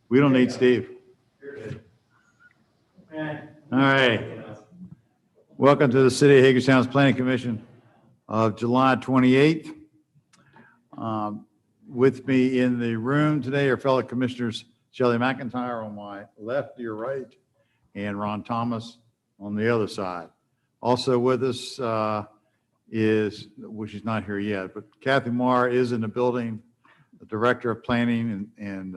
We don't need Steve. All right. Welcome to the City of Hagerstown's Planning Commission of July 28th. With me in the room today are fellow commissioners Shelley McIntyre on my left, to your right, and Ron Thomas on the other side. Also with us is, well, she's not here yet, but Kathy Marr is in the building, the Director of Planning and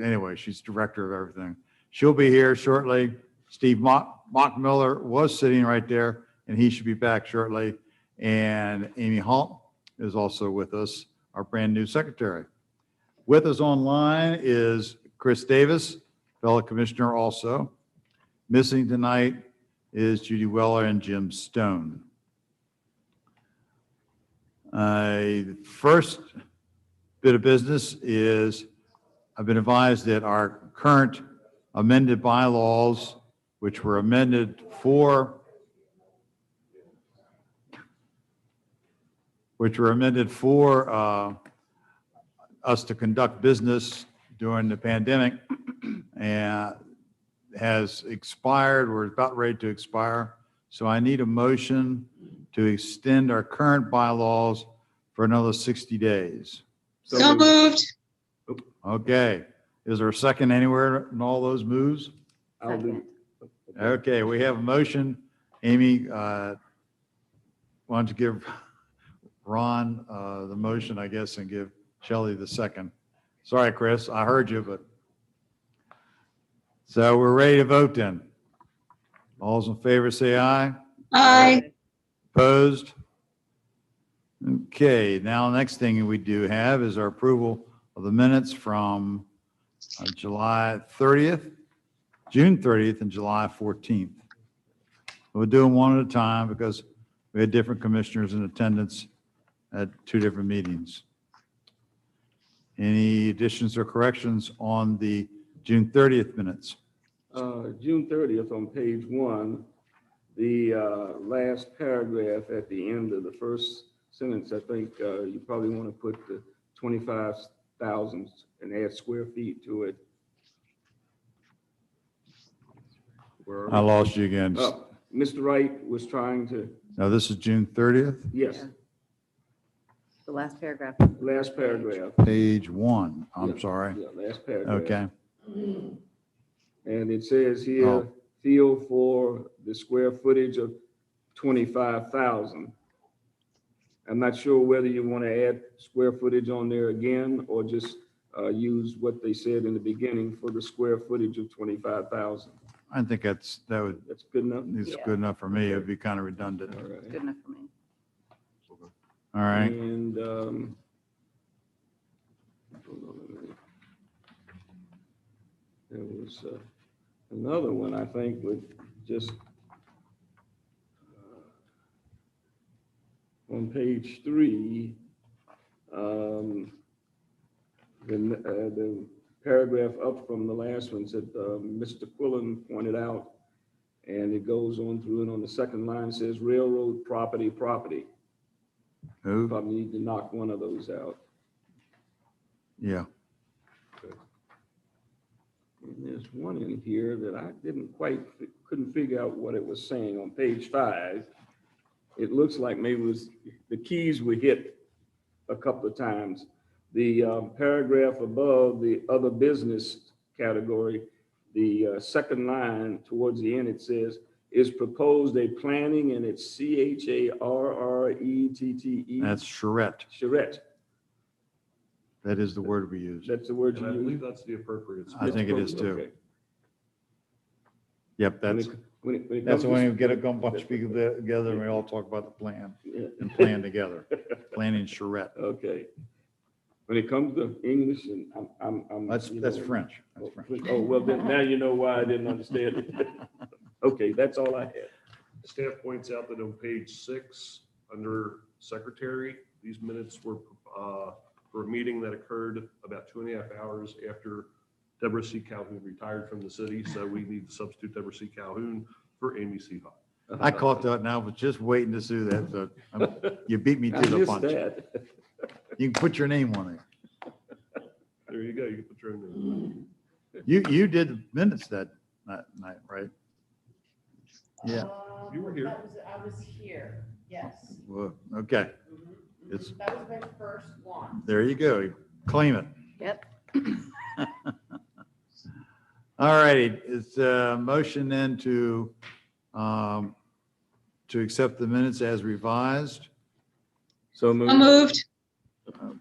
anyway, she's Director of everything. She'll be here shortly. Steve Mockmiller was sitting right there, and he should be back shortly. And Amy Hall is also with us, our brand new secretary. With us online is Chris Davis, fellow commissioner also. Missing tonight is Judy Weller and Jim Stone. First bit of business is I've been advised that our current amended bylaws, which were amended for us to conduct business during the pandemic, and has expired. We're about ready to expire. So I need a motion to extend our current bylaws for another 60 days. So moved. Okay. Is there a second anywhere in all those moves? I'll do. Okay, we have a motion. Amy, why don't you give Ron the motion, I guess, and give Shelley the second. Sorry, Chris, I heard you, but. So we're ready to vote then. All's in favor, say aye. Aye. Opposed? Okay, now the next thing we do have is our approval of the minutes from July 30th, June 30th, and July 14th. We'll do them one at a time because we had different commissioners in attendance at two different meetings. Any additions or corrections on the June 30th minutes? June 30th on page 1, the last paragraph at the end of the first sentence, I think you probably want to put the 25,000 and add square feet to it. I lost you again. Mr. Wright was trying to, Now this is June 30th, yes, The last paragraph. last paragraph. page 1. I'm Yeah. sorry. Yeah, last paragraph. Okay. And it says here, Oh. feel for the square footage of 25,000. I'm not sure whether you want to add square footage on there again, or just use what they said in the beginning for the square footage of 25,000. I think that's That's good enough? it's Yeah. good enough for me. It'd be kind of redundant. All right. Good enough for me. All right. And hold on a minute. There was another one, I think, with just on page 3, the paragraph up from the last one said, Mr. Quillen pointed out, and it goes on through, and on the second line says railroad property. Who? Probably need to knock one of those out. Yeah. And there's one in here that I couldn't figure out what it was saying on page 5. It looks like maybe it was the keys were hit a couple of times. The paragraph above the other business category, the second line towards the end, it says, is proposed a planning, and it's CHARRETTE. That's charrette. Charrette. That is the word we use. That's the word And you I use? believe that's the appropriate. I think it is too. Okay. Yep, that's When it that's comes when to- we get a bunch of people together and we all talk about the plan Yeah. and plan together. Planning charrette. Okay. When it comes to English, and I'm. That's you that's know, French. That's French. Oh, well, then now you know why I didn't understand it. Okay, that's all I had. Staff points out that on page 6, under secretary, these minutes were for a meeting that occurred about 2.5 hours after Deborah C. Calhoun retired from the city. So we need to substitute Deborah C. Calhoun for Amy C. Hawk. I caught that now, but just waiting to do that. So you beat me I to the missed punch. that. You can put your name on it. There you go. You can put your own name. You did the minutes that night, right? Yeah. You were here. I was here, yes. Well, okay. It's, That was my first one. there you go. Claim it. Yep. All righty. It's a motion then to accept the minutes as revised. So So moved. moved.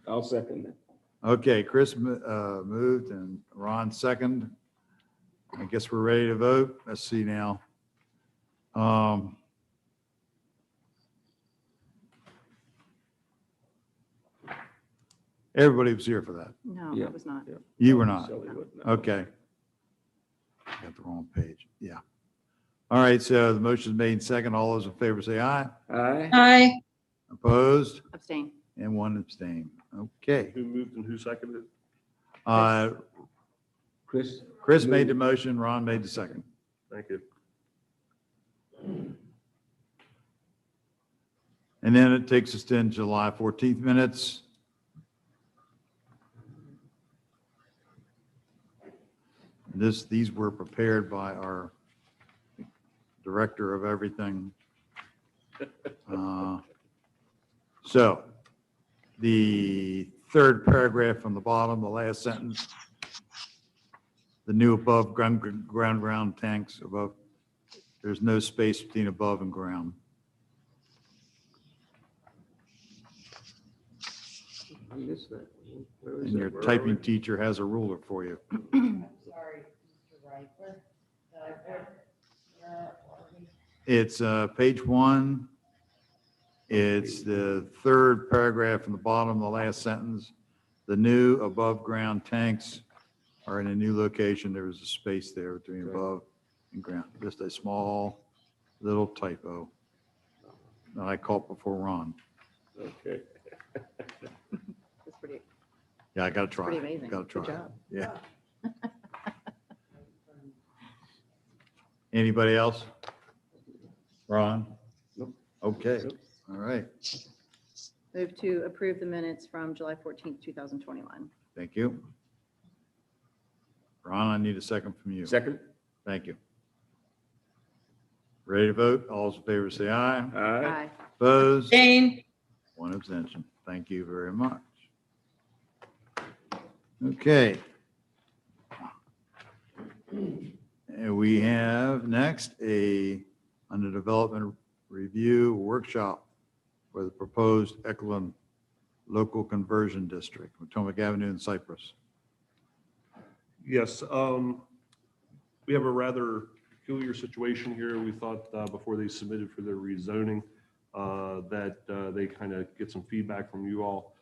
I'll second that. Okay, Chris moved and Ron second. I guess we're ready to vote. Let's see now. Everybody was here for that. No, Yeah. it was not. You were not. Shelley wasn't. Okay. Got the wrong page. Yeah. All right, so the motion is made second. All those in favor say aye. Aye. Aye. Opposed? Abstain. And one abstain. Okay. Who moved and who seconded? Chris? Chris made the motion, Ron made the second. Thank you. And then it takes us to July 14th minutes. These were prepared by our director of everything. So the third paragraph from the bottom, the last sentence, the new above ground tanks above, there's no space between above and ground. I missed that. Where is And that? your Where are typing we? teacher has a ruler for you. I'm sorry, Mr. Wright. Where are we? It's page 1. It's the third paragraph from the bottom, the last sentence. The new above-ground tanks are in a new location. There was a space there between Right. above and ground. Just a small little typo that I caught before Ron. Okay. That's pretty, Yeah, I gotta try. pretty amazing. Gotta Good try. job. Yeah. Anybody else? Ron? Nope. Okay, Nope. all right. Move to approve the minutes from July 14th, 2021. Thank you. Ron, I need a second from you. Second? Thank you. Ready to vote? All those in favor say aye. Aye. Aye. Opposed? Jane. One abstention. Thank you very much. Okay. And we have next under development review workshop for the proposed Eklund local conversion district, Potomac Avenue and Cypress. Yes, we have a rather peculiar situation here. We thought before they submitted for their rezoning that they kind of get some feedback from you all.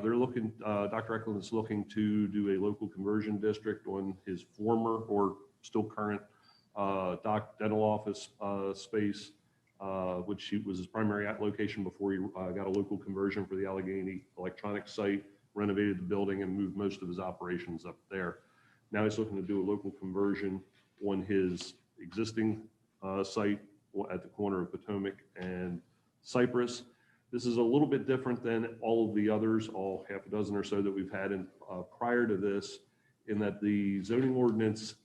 They're looking, Dr. Eklund is looking to do a local conversion district on his former or still current dental office space, which was his primary location before he got a local conversion for the Allegheny Electronics site, renovated the building and moved most of his operations up there. Now he's looking to do a local conversion on his existing site at the corner of Potomac and Cypress. This is a little bit different than all of the others, all half a dozen or so that we've had in, prior to this, in that the zoning ordinance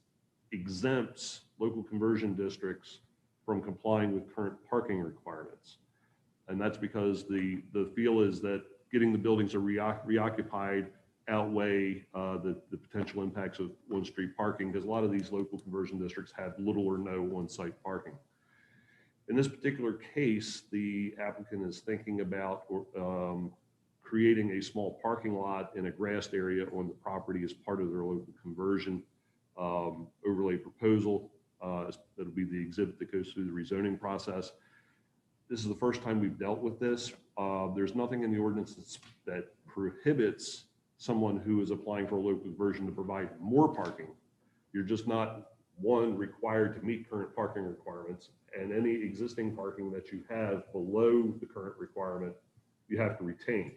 exempts local conversion districts from complying with current parking requirements. And that's because the feel is that getting the buildings reoccupied outweigh the potential impacts of on-street parking, because a lot of these local conversion districts have little or no on-site parking. In this particular case, the applicant is thinking about creating a small parking lot in a grassed area on the property as part of their local conversion overlay proposal. That'll be the exhibit that goes through the rezoning process. This is the first time we've dealt with this. There's nothing in the ordinance that prohibits someone who is applying for a local conversion to provide more parking. You're just not, one, required to meet current parking requirements, and any existing parking that you have below the current requirement, you have to retain.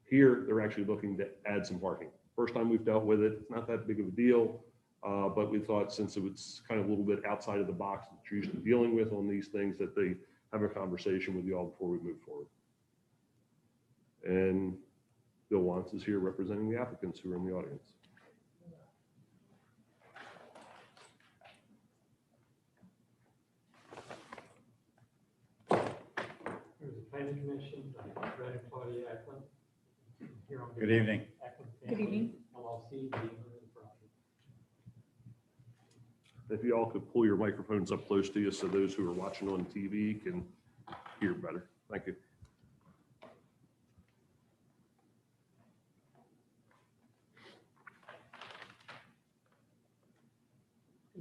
Here, they're actually looking to add some parking. First time we've dealt with it, it's not that big of a deal, but we thought since it was kind of a little bit outside of the box that you're usually dealing with on these things, that they have a conversation with you all before we move forward. And Bill Wantz is here representing the applicants who are in the audience. There's the planning commission, Brad and Claudia Eklund. Here on Good behalf of evening. Eklund Good Family evening. LLC, the owner of the property. If you all could pull your microphones up close to you so those who are watching on TV can hear better. Thank you.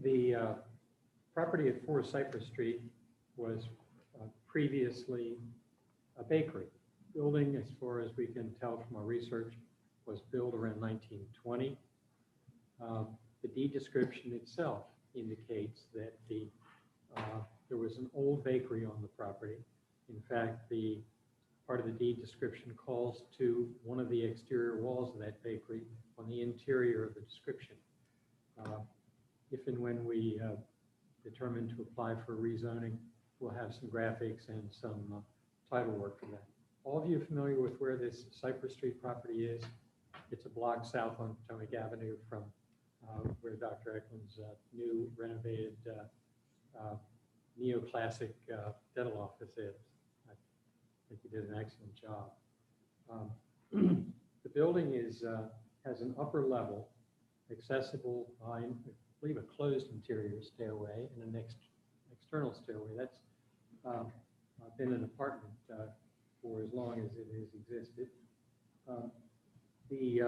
The property at 4 Cypress Street was previously a bakery. Building, as far as we can tell from our research, was built around 1920. The deed description itself indicates that there was an old bakery on the property. In fact, the part of the deed description calls to one of the exterior walls of that bakery on the interior of the description. If and when we determine to apply for rezoning, we'll have some graphics and some title work for that. All of you are familiar with where this Cypress Street property is? It's a block south on Potomac Avenue from where Dr. Eklund's new renovated neoclassic dental office is. I think he did an excellent job. The building has an upper level accessible by, I believe, a closed interior stairway and an external stairway. That's been an apartment for as long as it has existed. The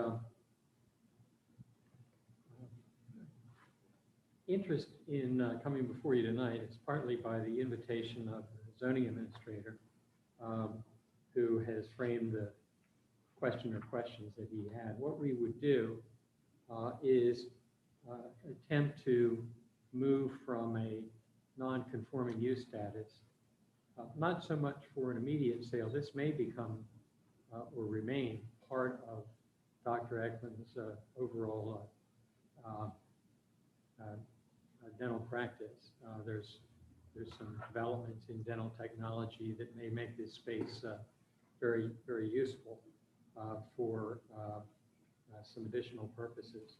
interest in coming before you tonight is partly by the invitation of the zoning administrator, who has framed the question or questions that he had. What we would do is attempt to move from a non-conforming use status, not so much for an immediate sale. This may become or remain part of Dr. Eklund's overall dental practice. There's some developments in dental technology that may make this space very, very useful for some additional purposes.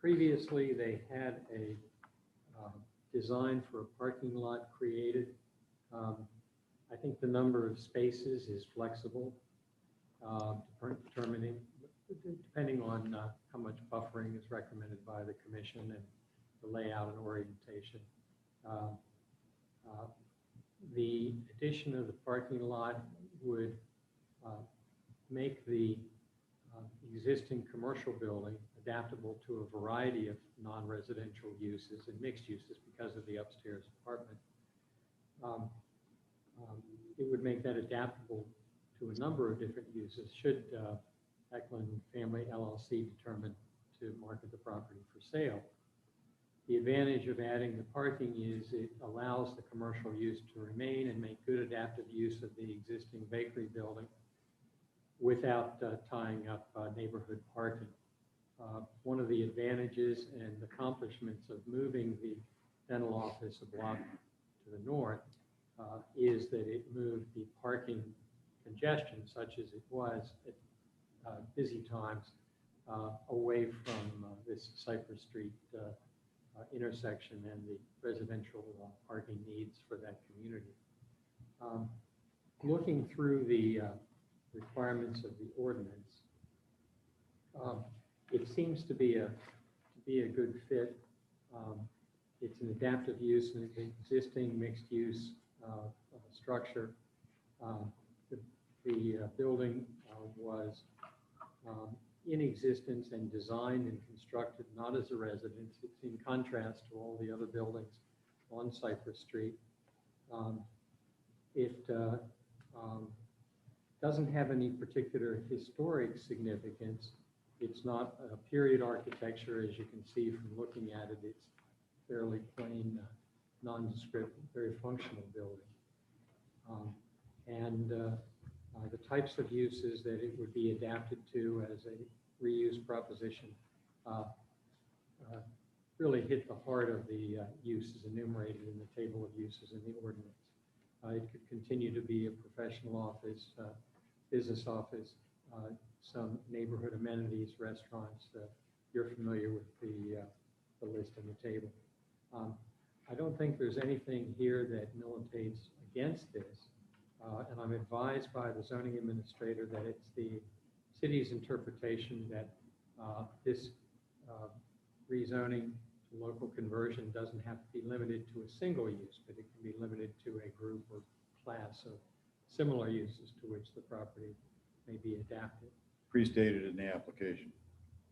Previously, they had a design for a parking lot created. I think the number of spaces is flexible, depending on how much buffering is recommended by the commission and the layout and orientation. The addition of the parking lot would make the existing commercial building adaptable to a variety of non-residential uses and mixed uses because of the upstairs apartment. It would make that adaptable to a number of different uses should Eklund Family LLC determine to market the property for sale. The advantage of adding the parking is it allows the commercial use to remain and make good adaptive use of the existing bakery building without tying up neighborhood parking. One of the advantages and accomplishments of moving the dental office a block to the north is that it moved the parking congestion, such as it was at busy times, away from this Cypress Street intersection and the residential parking needs for that community. Looking through the requirements of the ordinance, it seems to be a good fit. It's an adaptive use in an existing mixed use structure. The building was in existence and designed and constructed not as a residence. It's in contrast to all the other buildings on Cypress Street. It doesn't have any particular historic significance. It's not a period architecture, as you can see from looking at it. It's fairly plain, nondescript, very functional building. The types of uses that it would be adapted to as a reuse proposition really hit the heart of the uses enumerated in the table of uses in the ordinance. It could continue to be a professional office, business office, some neighborhood amenities, restaurants. You're familiar with the list on the table. I don't think there's anything here that militates against this. And I'm advised by the zoning administrator that it's the city's interpretation that this rezoning to local conversion doesn't have to be limited to a single use, but it can be limited to a group or class of similar uses to which the property may be adapted. Pre-stated in the application,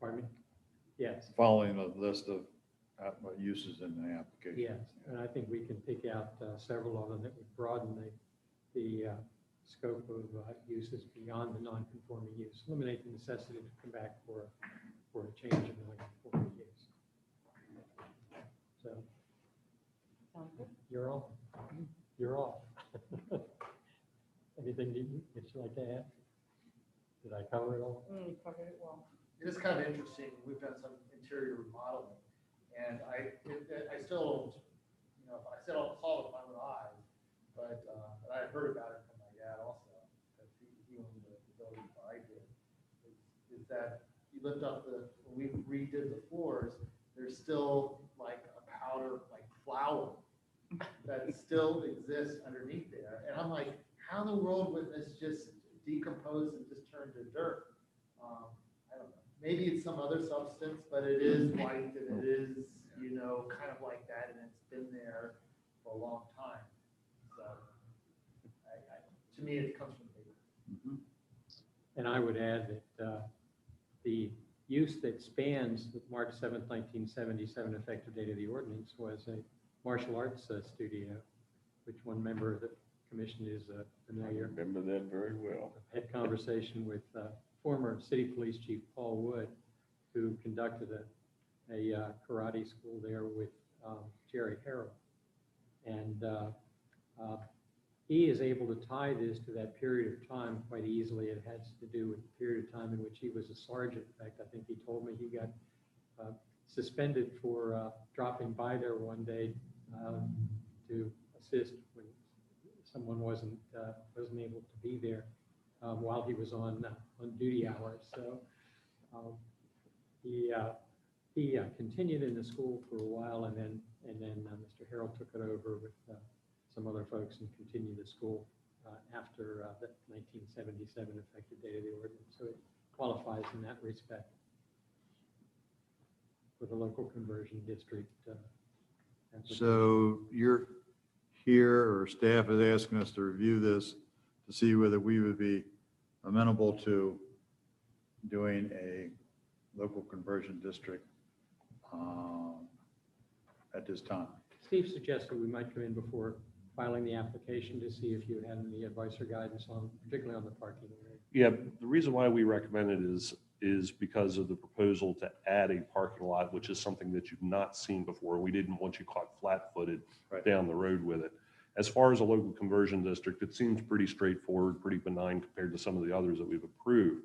Pardon me? Yes, following the list of uses in the application. yes. And I think we can pick out several of them that would broaden the scope of uses beyond the non-conforming use, eliminate the necessity to come back for a change of non-conforming use. So Sounds good. you're off. You're off. Anything that you'd like to add? Did I cover it all? You covered it well. It is kind of interesting. We've done some interior remodeling, and I still, I still saw it with my own eyes, but I heard about it from my dad also, because he owned the building before I did. Is that you lift up when we redid the floors, there's still like a powder, like flour that still exists underneath there, and I'm like, how in the world would this just decompose and just turn to dirt? I don't know. Maybe it's some other substance, but it is white and it is, kind of like that, and it's been there for a long time. So, to me, it comes from paper. And I would add that the use that spans the March 7th, 1977 effective date of the ordinance was a martial arts studio, which one member of the commission is familiar. Remember that very well. I had conversation with former city police chief Paul Wood, who conducted a karate school there with Jerry Harrell. And he is able to tie this to that period of time quite easily. It has to do with the period of time in which he was a sergeant. In fact, I think he told me he got suspended for dropping by there one day to assist when someone wasn't able to be there while he was on duty hours. So he continued in the school for a while, and then Mr. Harrell took it over with some other folks and continued the school after the 1977 effective date of the ordinance. So it qualifies in that respect for the local conversion district. So you're here, or staff is asking us to review this to see whether we would be amenable to doing a local conversion district at this time. Steve suggested we might come in before filing the application to see if you had any advice or guidance on, particularly on the parking area. Yeah, the reason why we recommend it is because of the proposal to add a parking lot, which is something that you've not seen before. We didn't want you caught flat-footed Right. down the road with it. As far as a local conversion district, it seems pretty straightforward, pretty benign compared to some of the others that we've approved.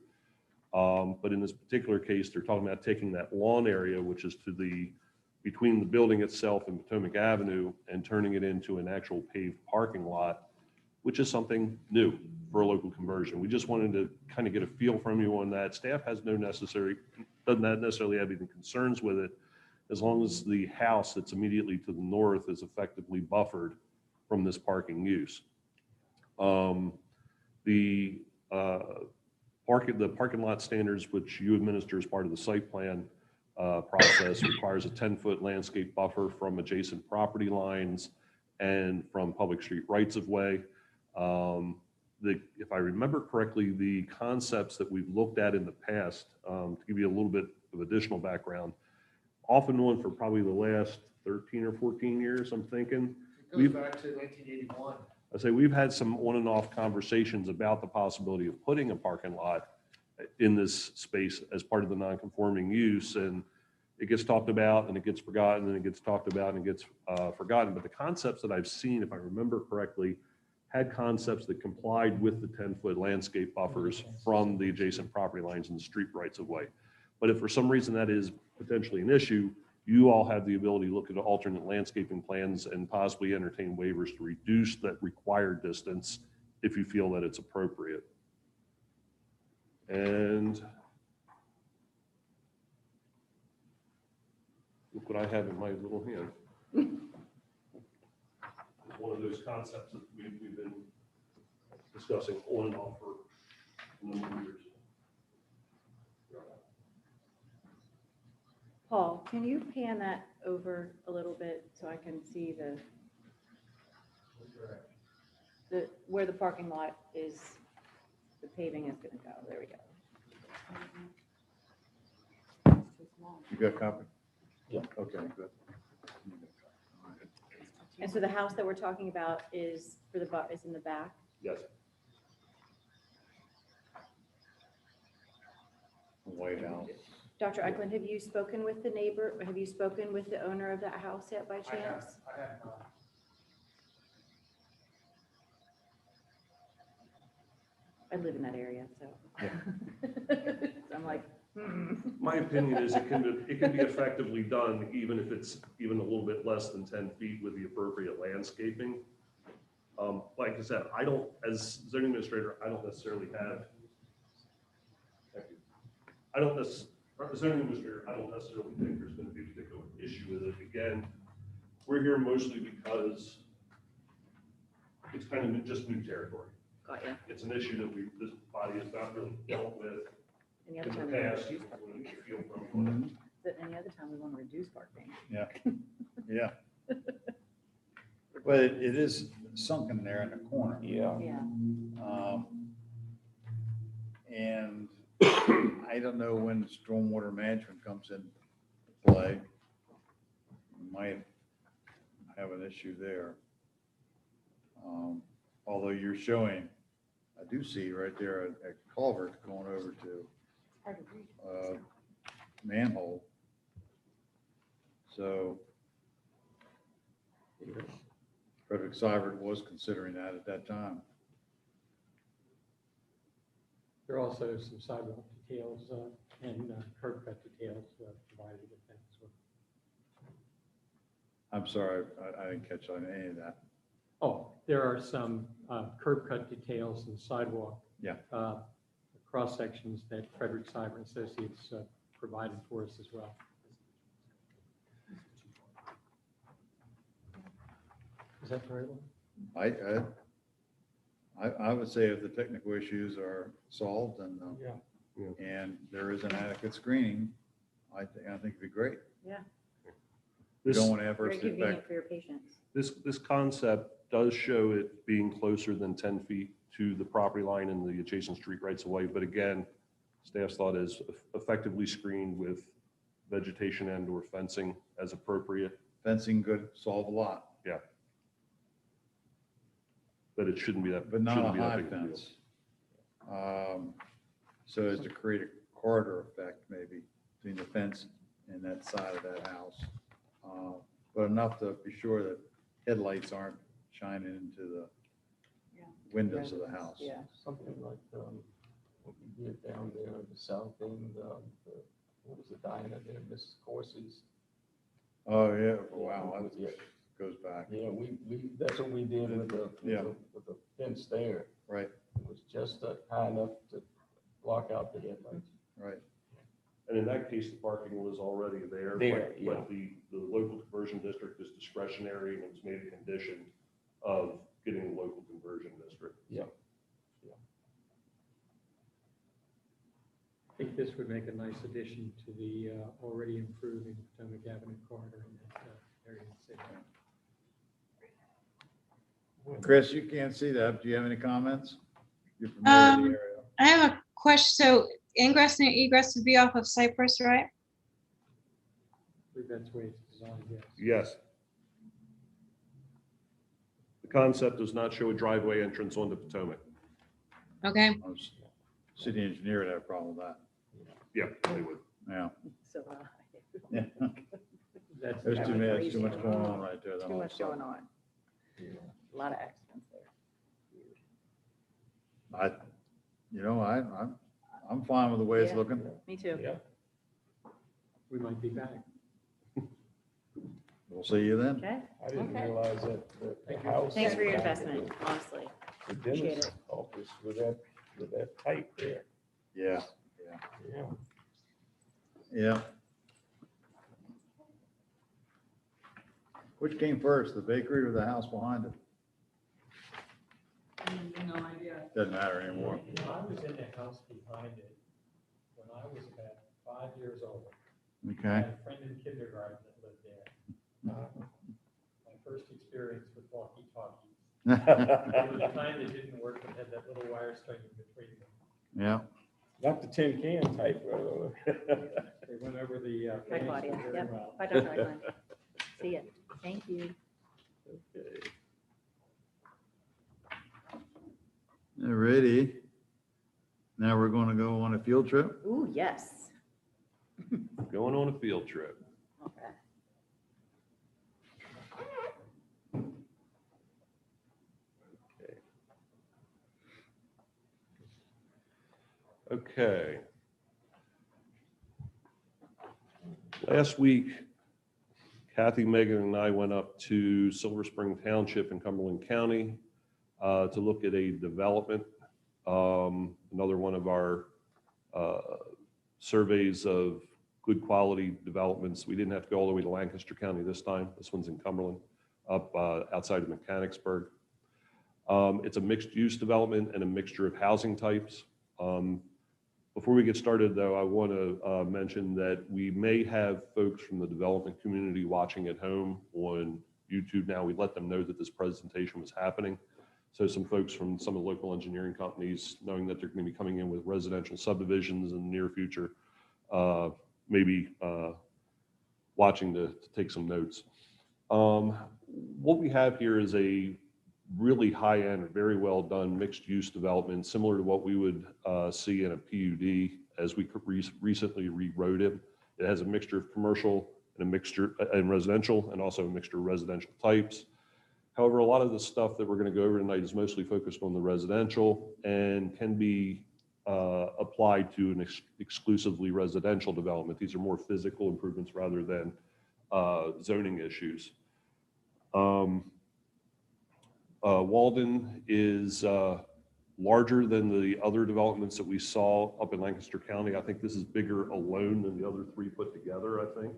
But in this particular case, they're talking about taking that lawn area, which is between the building itself and Potomac Avenue, and turning it into an actual paved parking lot, which is something new for a local conversion. We just wanted to kind of get a feel from you on that. Staff has doesn't necessarily have any concerns with it, as long as the house that's immediately to the north is effectively buffered from this parking use. The parking lot standards, which you administer as part of the site plan process, requires a 10-foot landscape buffer from adjacent property lines and from public street rights of way. If I remember correctly, the concepts that we've looked at in the past, to give you a little bit of additional background, off and on for probably the last 13 or 14 years, I'm thinking. It goes back to 1981. I say we've had some on and off conversations about the possibility of putting a parking lot in this space as part of the non-conforming use, and it gets talked about and it gets forgotten and it gets talked about and it gets forgotten. But the concepts that I've seen, if I remember correctly, had concepts that complied with the 10-foot landscape buffers from the adjacent property lines and the street rights of way. But if for some reason that is potentially an issue, you all have the ability to look at alternate landscaping plans and possibly entertain waivers to reduce that required distance if you feel that it's appropriate. And look what I have in my little hand. It's one of those concepts that we've been discussing on and off for a number of years. Paul, can you pan that over a little bit so I can see where the parking lot is, the paving is gonna go? There we go. You got a copy? Yeah. Okay, good. And so the house that we're talking about is is in the back? Yes. White House. Dr. Eklund, have you spoken with the neighbor? Have you spoken with the owner of that house yet by chance? I have not. I live in that area, so. I'm like, My opinion is it can be effectively done even if it's even a little bit less than 10 feet with the appropriate landscaping. Like I said, as zoning administrator, I don't necessarily have. Thank you. As zoning administrator, I don't necessarily think there's going to be a particular issue with it. Again, we're here mostly because it's kind of just new territory. got you. It's an issue that this body has not really dealt with Any in other the time we want to past. reduce parking? Feel from- Any other time we want to reduce parking? Yeah, yeah. But it is sunken there in the corner. Yeah. Yeah. And I don't know when stormwater management comes into play. Might have an issue there. Although you're showing, I do see right there a culvert going over to manhole. So Frederick Seibert was considering that at that time. There are also some sidewalk details and curb cut details provided with that as well. I'm sorry, I didn't catch on any of that. Oh, there are some curb cut details and sidewalk. Yeah. Cross sections that Frederick Seibert Associates provided for us as well. Is that the right one? I would say if the technical issues are solved and, Yeah. and there is an adequate screening, I think it'd be great. Yeah, We This, don't want to have very us get back. convenient for your patients. this concept does show it being closer than 10 feet to the property line and the adjacent street rights of way. But again, staff's thought is effectively screened with vegetation and or fencing as appropriate, Fencing could solve a lot, that it shouldn't be that. but not a shouldn't be that high big a deal. fence. So as to create a corridor effect maybe between the fence and that side of that house. But enough to be sure that headlights aren't shining into the Yeah. windows of the house. Yeah. Something like, what we did down there in the south end, what was the diner there, Mrs. Corsi's? Oh, yeah, wow, that Yeah. goes back, Yeah, that's what we did with Yeah. with the fence there. right, It was just high enough to block out the headlights. right. And in that case, the parking was already there. There, but- yeah. But the local conversion district is discretionary and it's made a condition of getting a local conversion district. Yeah. I think this would make a nice addition to the already improving Potomac Avenue corridor in that area of the city. Chris, you can't see that. Do you have any comments? You're familiar with the area. I have a question. So ingress and egress would be off of Cypress, right? I believe that's the way it's designed, yes. Yes. The concept does not show a driveway entrance onto Potomac. Okay. City engineer would have a problem with that. Yeah, they would. Yeah, So, yeah. That's There's too That'd much, be too much crazy. going on right there. then too all of a much going sudden. on. A lot of accidents there. I'm fine with the way it's Yeah. looking. Me too. Yeah. We might be back. We'll see you then. Okay, I didn't Okay. realize that the house. thanks for your back of investment, honestly. The Appreciate dentist office with that pipe there. Yeah, Yeah. yeah. Which came first, the bakery or the house behind it? No idea. Doesn't matter anymore. I was in the house behind it when I was about 5 years old. I Okay. had a friend in kindergarten that lived there. My first experience with walkie-talkies. They were the kind that didn't work and had that little wire string in between them. Yeah, Not the tin can type. They went over the. Hi, fence Claudia. very Yep. well. Bye, Dr. Eglin. See ya. Thank you. alrighty. Now we're going to go on a field trip. Ooh, yes. Going on a field trip. Okay. Okay. Last week, Kathy, Megan, and I went up to Silver Spring Township in Cumberland County to look at a development, another one of our surveys of good quality developments. We didn't have to go all the way to Lancaster County this time. This one's in Cumberland, up outside of Mechanicsburg. It's a mixed-use development and a mixture of housing types. Before we get started, though, I want to mention that we may have folks from the development community watching at home on YouTube now. We let them know that this presentation was happening. So some folks from some of the local engineering companies, knowing that they're going to be coming in with residential subdivisions in the near future, maybe watching to take some notes. What we have here is a really high-end, very well-done mixed-use development, similar to what we would see in a PUD as we recently rewrote it. It has a mixture of commercial and a mixture and residential, and also a mixture of residential types. However, a lot of the stuff that we're going to go over tonight is mostly focused on the residential and can be applied to an exclusively residential development. These are more physical improvements rather than zoning issues. Walden is larger than the other developments that we saw up in Lancaster County. I think this is bigger alone than the other three put together, I think,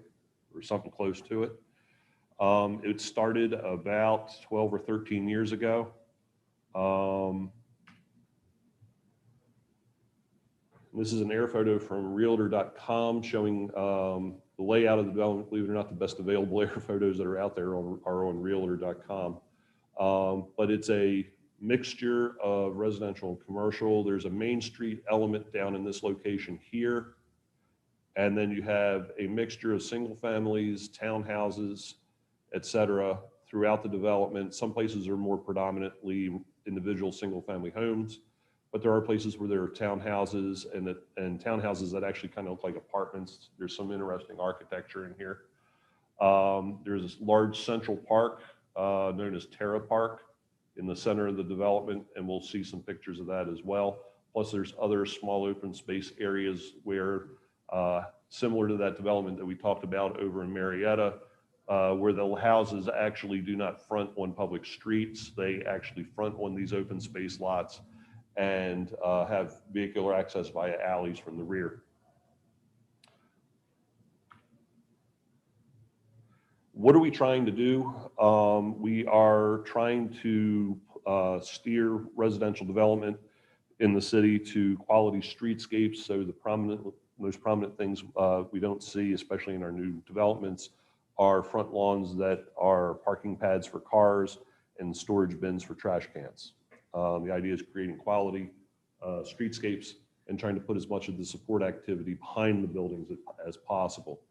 or something close to it. It started about 12 or 13 years ago. This is an air photo from Realtor.com showing the layout of the development. Believe it or not, the best available air photos that are out there are on Realtor.com. But it's a mixture of residential and commercial. There's a Main Street element down in this location here. And then you have a mixture of single families, townhouses, et cetera, throughout the development. Some places are more predominantly individual single family homes, but there are places where there are townhouses and townhouses that actually kind of look like apartments. There's some interesting architecture in here. There's this large central park known as Terra Park in the center of the development, and we'll see some pictures of that as well. Plus there's other small open space areas where similar to that development that we talked about over in Marietta, where the houses actually do not front on public streets. They actually front on these open space lots and have vehicular access via alleys from the rear. What are we trying to do? We are trying to steer residential development in the city to quality streetscapes. So the most prominent things we don't see, especially in our new developments, are front lawns that are parking pads for cars and storage bins for trash cans. The idea is creating quality streetscapes and trying to put as much of the support activity behind the buildings as possible.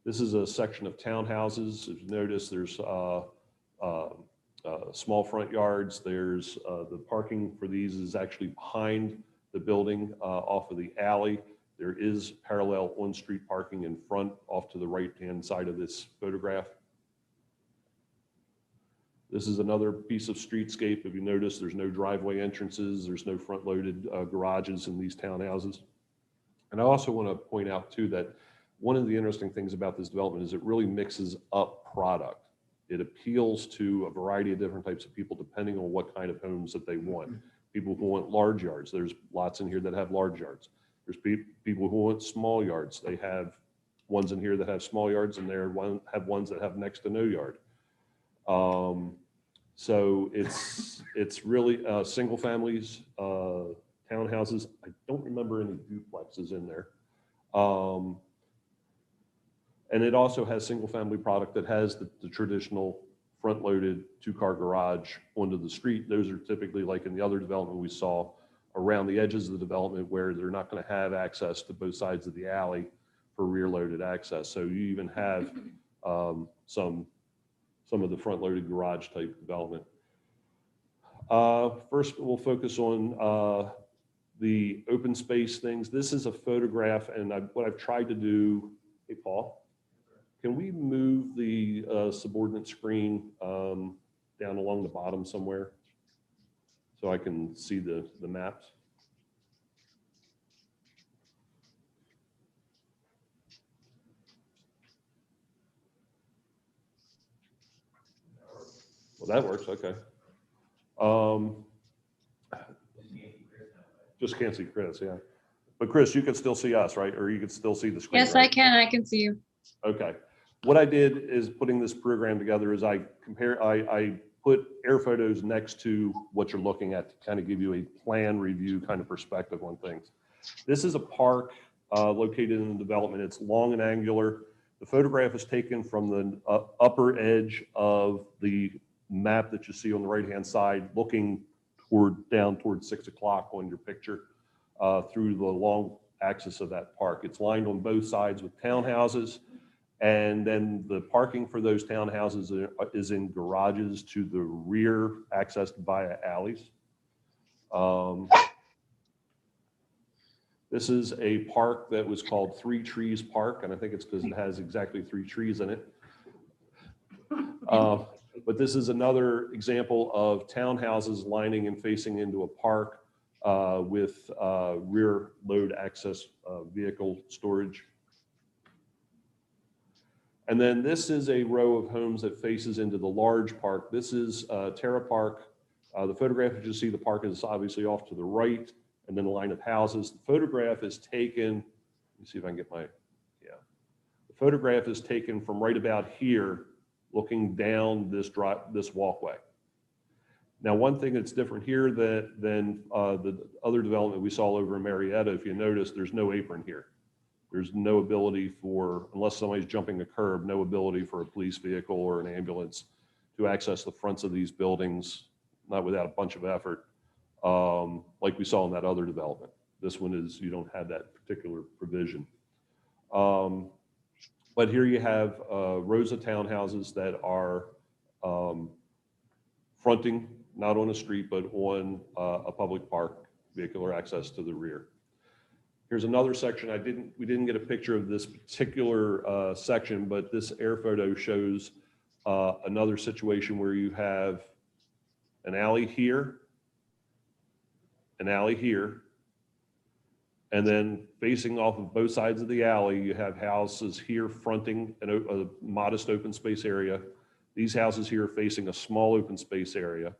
This is a section of townhouses. If you notice, there's small front yards. There's the parking for these is actually behind the building off of the alley. There is parallel on-street parking in front off to the right-hand side of this photograph. This is another piece of streetscape. If you notice, there's no driveway entrances. There's no front-loaded garages in these townhouses. And I also want to point out, too, that one of the interesting things about this development is it really mixes up product. It appeals to a variety of different types of people depending on what kind of homes that they want. people who want large yards. There's lots in here that have large yards. There's people who want small yards. They have ones in here that have small yards, and have ones that have next to no yard. So it's really single families, townhouses. I don't remember any duplexes in there. And it also has single family product that has the traditional front loaded 2-car garage onto the street. Those are typically, like in the other development we saw, around the edges of the development where they're not going to have access to both sides of the alley for rear loaded access. So you even have some of the front loaded garage type development. First, we'll focus on the open space things. This is a photograph, and what I've tried to do, hey, Paul, can we move the subordinate screen down along the bottom somewhere so I can see the maps? Well, that works, okay. Just can't see Chris, yeah. But Chris, you can still see us, right? Or you can still see the screen, Yes, I right? can. I can see you. Okay. What I did is putting this program together is I put air photos next to what you're looking at to kind of give you a plan review kind of perspective on things. This is a park located in the development. It's long and angular. The photograph is taken from the upper edge of the map that you see on the right-hand side, looking down towards 6 o'clock on your picture through the long axis of that park. It's lined on both sides with townhouses. And then the parking for those townhouses is in garages to the rear, accessed via alleys. This is a park that was called Three Trees Park, and I think it's because it has exactly 3 trees in it. But this is another example of townhouses lining and facing into a park with rear load access vehicle storage. And then this is a row of homes that faces into the large park. This is Terra Park. The photograph, as you see, the park is obviously off to the right, and then a line of houses. The photograph is taken, let me see if I can get my, yeah. The photograph is taken from right about here, looking down this walkway. Now, one thing that's different here than the other development we saw over in Marietta, if you notice, there's no apron here. There's no ability for, unless somebody's jumping a curb, no ability for a police vehicle or an ambulance to access the fronts of these buildings, not without a bunch of effort, like we saw in that other development. This one is, you don't have that particular provision. But here you have rows of townhouses that are fronting, not on a street, but on a public park, vehicular access to the rear. Here's another section. We didn't get a picture of this particular section, but this air photo shows another situation where you have an alley here, and then facing off of both sides of the alley, you have houses here fronting a modest open space area. These houses here facing a small open space area.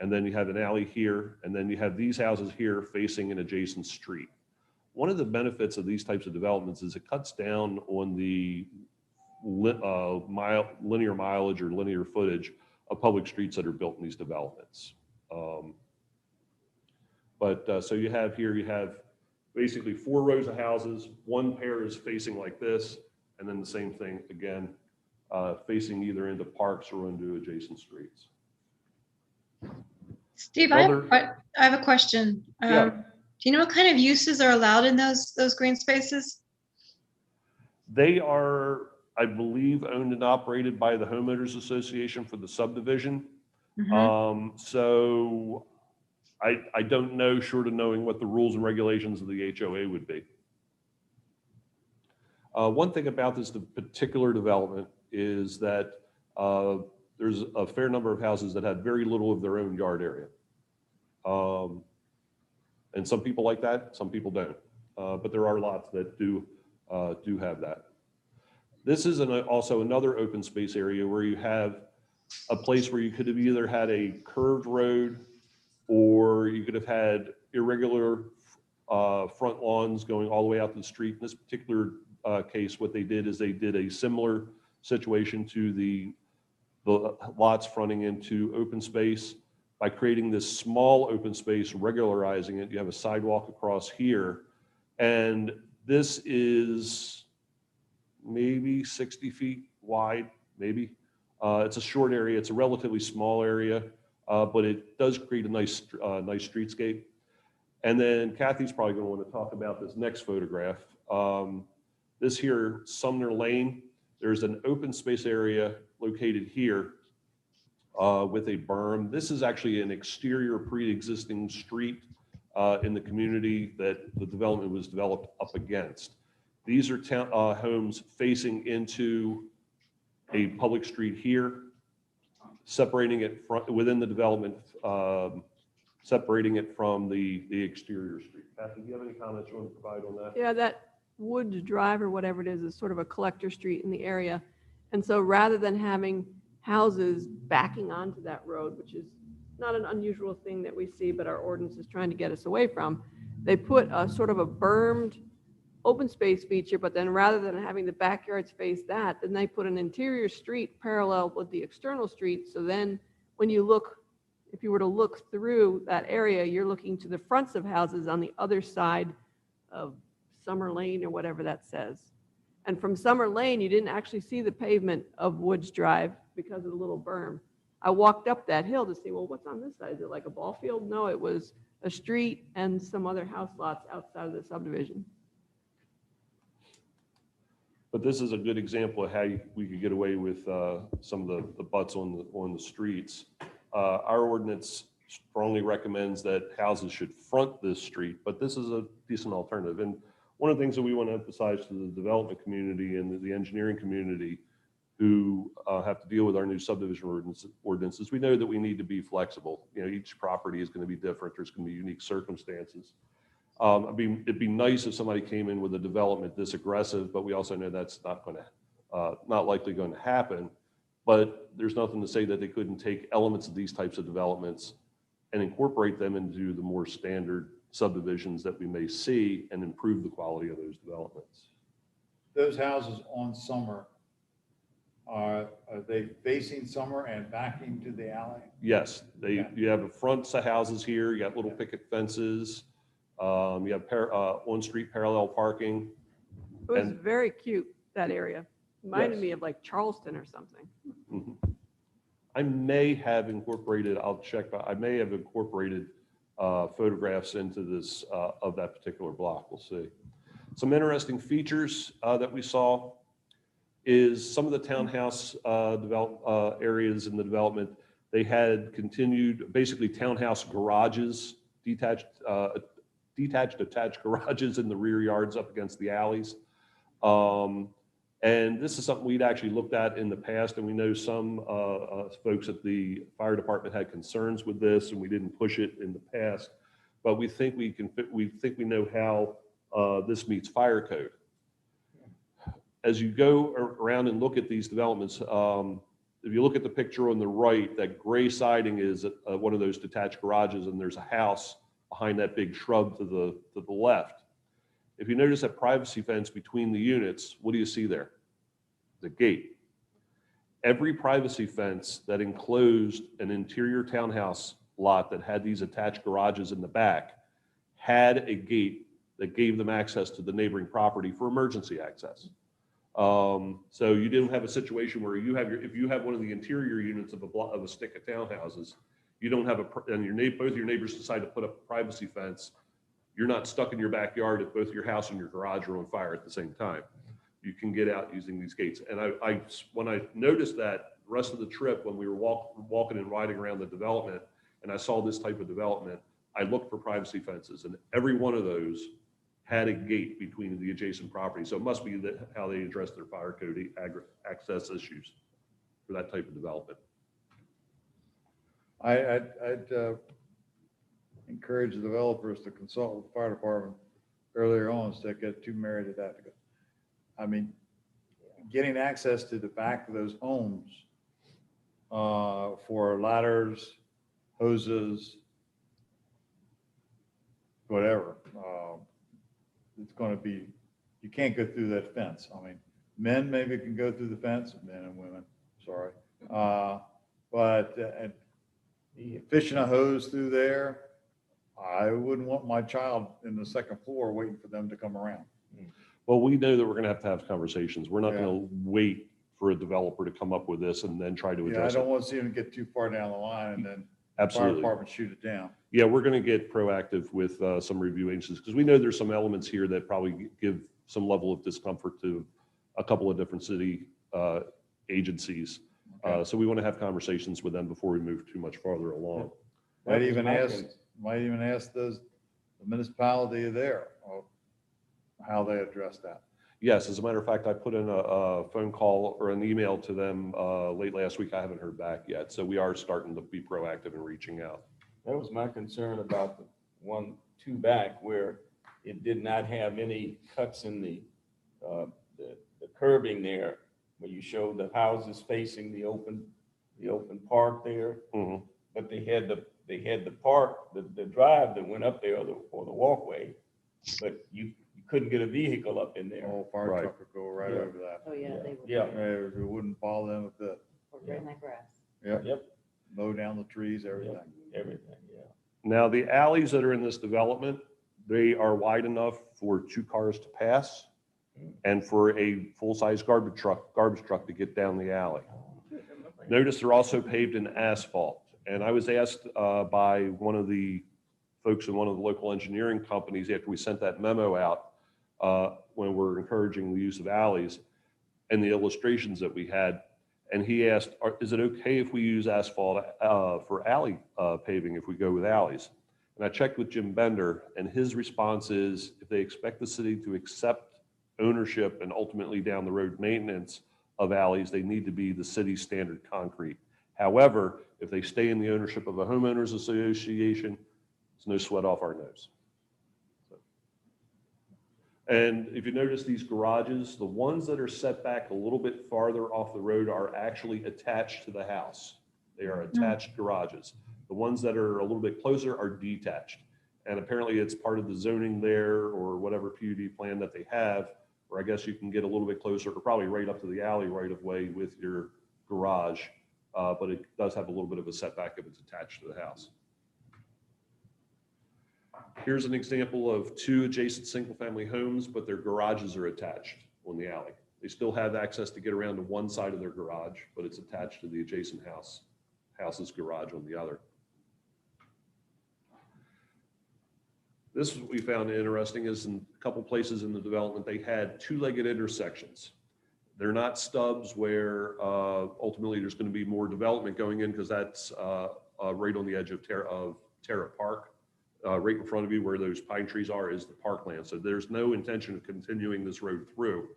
And then you have an alley here, and then you have these houses here facing an adjacent street. One of the benefits of these types of developments is it cuts down on the linear mileage or linear footage of public streets that are built in these developments. So you have here, you have basically 4 rows of houses. One pair is facing like this, and then the same thing again, facing either into parks or into adjacent streets. Steve, I have a question. Yeah. Do you know what kind of uses are allowed in those green spaces? They are, I believe, owned and operated by the homeowners association for the subdivision. Mhm. So I don't know, short of knowing what the rules and regulations of the HOA would be. One thing about this particular development is that there's a fair number of houses that have very little of their own yard area. And some people like that, some people don't. But there are lots that do have that. This is also another open space area where you have a place where you could have either had a curved road or you could have had irregular front lawns going all the way out to the street. In this particular case, what they did is they did a similar situation to the lots fronting into open space by creating this small open space, regularizing it. You have a sidewalk across here, and this is maybe 60 feet wide, maybe. It's a short area. It's a relatively small area, but it does create a nice streetscape. And then Kathy's probably going to want to talk about this next photograph. This here, Sumner Lane, there's an open space area located here with a berm. This is actually an exterior pre-existing street in the community that the development was developed up against. These are homes facing into a public street here, separating it within the development, separating it from the exterior street. Kathy, do you have any comments you want to provide on that? Yeah, that Woods Drive or whatever it is sort of a collector street in the area. And so rather than having houses backing onto that road, which is not an unusual thing that we see, but our ordinance is trying to get us away from, they put a sort of a bermed open space feature, but then rather than having the backyards face that, then they put an interior street parallel with the external street. So then when you look, if you were to look through that area, you're looking to the fronts of houses on the other side of Summer Lane or whatever that says. And from Summer Lane, you didn't actually see the pavement of Woods Drive because of the little berm. I walked up that hill to see, well, what's on this side? Is it like a ball field? No, it was a street and some other house lots outside of the subdivision. But this is a good example of how we could get away with some of the butts on the streets. Our ordinance strongly recommends that houses should front this street, but this is a decent alternative. And one of the things that we want to emphasize to the development community and the engineering community who have to deal with our new subdivision ordinances, we know that we need to be flexible. You know, each property is going to be different. There's going to be unique circumstances. It'd be nice if somebody came in with a development this aggressive, but we also know that's not likely going to happen. But there's nothing to say that they couldn't take elements of these types of developments and incorporate them into the more standard subdivisions that we may see and improve the quality of those developments. Those houses on Summer, are they facing Summer and backing to the alley? Yes, you have a front of houses here. You got little picket fences. You have on-street parallel parking. It was And- very cute, that area. Reminded Yes. me of like Charleston or something. Mhm. I may have incorporated, I'll check, but I may have incorporated photographs into this of that particular block. We'll see. Some interesting features that we saw is some of the townhouse areas in the development. They had continued basically townhouse garages, attached garages in the rear yards up against the alleys. And this is something we'd actually looked at in the past, and we know some folks at the fire department had concerns with this, and we didn't push it in the past. But we think we know how this meets fire code. As you go around and look at these developments, if you look at the picture on the right, that gray siding is one of those detached garages, and there's a house behind that big shrub to the left. If you notice that privacy fence between the units, what do you see there? The gate. Every privacy fence that enclosed an interior townhouse lot that had these attached garages in the back had a gate that gave them access to the neighboring property for emergency access. So you didn't have a situation where if you have one of the interior units of a stick of townhouses, you don't have and both your neighbors decide to put up a privacy fence, you're not stuck in your backyard if both your house and your garage are on fire at the same time. You can get out using these gates. And when I noticed that the rest of the trip, when we were walking and riding around the development, and I saw this type of development, I looked for privacy fences, and every one of those had a gate between the adjacent properties. So it must be how they address their fire code access issues for that type of development. I'd encourage the developers to consult with the fire department earlier on instead of get too married to that. I mean, getting access to the back of those homes for ladders, hoses, whatever, it's gonna be, you can't go through that fence. I mean, men maybe can go through the fence, men and women, sorry. But fishing a hose through there, I wouldn't want my child in the second floor waiting for them to come around. Well, we know that we're going to have conversations. We're not Yeah. going to wait for a developer to come up with this and then try to Yeah, I address don't it. want to see them get too far down the line and then fire Absolutely. department shoot it down. Yeah, we're going to get proactive with some review agencies because we know there's some elements here that probably give some level of discomfort to a couple of different city agencies. Okay. So we want to have conversations with them before we move too much farther along. Might That was even my ask, con- might even ask the municipality there, how they address that. Yes, as a matter of fact, I put in a phone call or an email to them late last week. I haven't heard back yet. So we are starting to be proactive in reaching out. That was my concern about the 2 back where it did not have any cuts in the curbing there, where you showed the houses facing the open park there. Mhm. But they had the park, the drive that went up there or the walkway, but you couldn't get a vehicle up in there. Oh, fire Right. truck would go right Yeah. over that. Oh, yeah, they were. Yeah. It wouldn't bother them a bit. Or right in that grass. Yep, Mow down the trees, everything. everything, yeah. Now, the alleys that are in this development, they are wide enough for 2 cars to pass and for a full-size garbage truck to get down the alley. Notice they're also paved in asphalt. And I was asked by one of the folks in one of the local engineering companies after we sent that memo out, when we're encouraging the use of alleys and the illustrations that we had. And he asked, is it okay if we use asphalt for alley paving if we go with alleys? And I checked with Jim Bender, and his response is if they expect the city to accept ownership and ultimately down the road maintenance of alleys, they need to be the city's standard concrete. However, if they stay in the ownership of a homeowners association, it's no sweat off our nose. And if you notice these garages, the ones that are set back a little bit farther off the road are actually attached to the house. They are attached garages. The ones that are a little bit closer are detached. And apparently it's part of the zoning there or whatever PUD plan that they have, or I guess you can get a little bit closer or probably right up to the alley right of way with your garage. But it does have a little bit of a setback if it's attached to the house. Here's an example of 2 adjacent single-family homes, but their garages are attached on the alley. They still have access to get around to one side of their garage, but it's attached to the adjacent house's garage on the other. This is what we found interesting is in a couple places in the development, they had 2-legged intersections. They're not stubs where ultimately there's going to be more development going in because that's right on the edge of Terra Park. Right in front of you where those pine trees are is the parkland. So there's no intention of continuing this road through.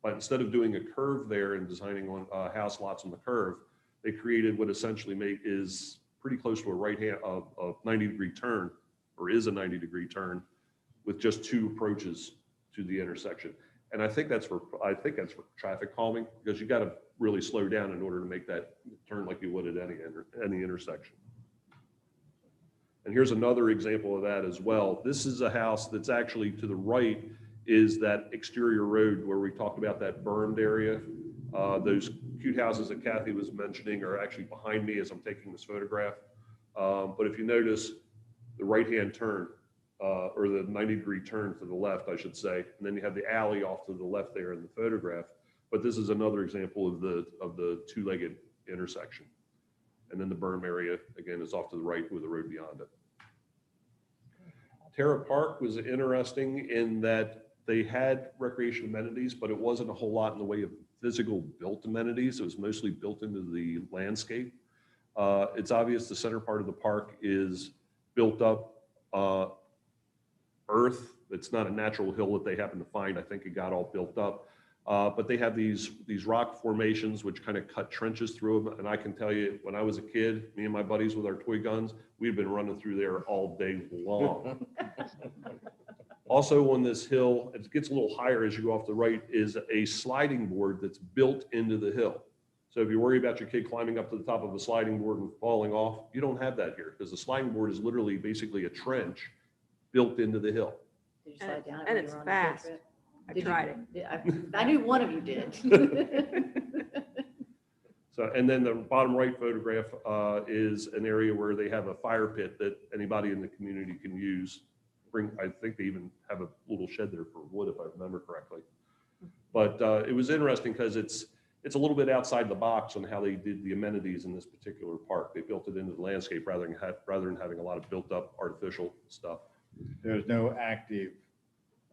But instead of doing a curve there and designing on house lots on the curve, they created what essentially is pretty close to a right-hand of 90-degree turn, or is a 90-degree turn, with just 2 approaches to the intersection. And I think that's for traffic calming because you got to really slow down in order to make that turn like you would at any intersection. And here's another example of that as well. This is a house that's actually to the right is that exterior road where we talked about that burned area. Those cute houses that Kathy was mentioning are actually behind me as I'm taking this photograph. But if you notice the right-hand turn, or the 90-degree turn to the left, I should say, and then you have the alley off to the left there in the photograph. But this is another example of the 2-legged intersection. And then the berm area, again, is off to the right with the road beyond it. Terra Park was interesting in that they had recreation amenities, but it wasn't a whole lot in the way of physical built amenities. It was mostly built into the landscape. It's obvious the center part of the park is built up earth. It's not a natural hill that they happen to find. I think it got all built up. But they have these rock formations which kind of cut trenches through them. And I can tell you, when I was a kid, me and my buddies with our toy guns, we've been running through there all day long. Also on this hill, it gets a little higher as you go off the right, is a sliding board that's built into the hill. So if you worry about your kid climbing up to the top of a sliding board and falling off, you don't have that here because the sliding board is literally basically a trench built into the hill. Did you slide down? it And when you it's were on the field fast. trip? I Did you- tried it. Yeah, I knew one of you did. So, and then the bottom right photograph is an area where they have a fire pit that anybody in the community can use. I think they even have a little shed there for wood, if I remember correctly. But it was interesting because it's a little bit outside the box on how they did the amenities in this particular park. They built it into the landscape rather than having a lot of built up artificial stuff. There's no active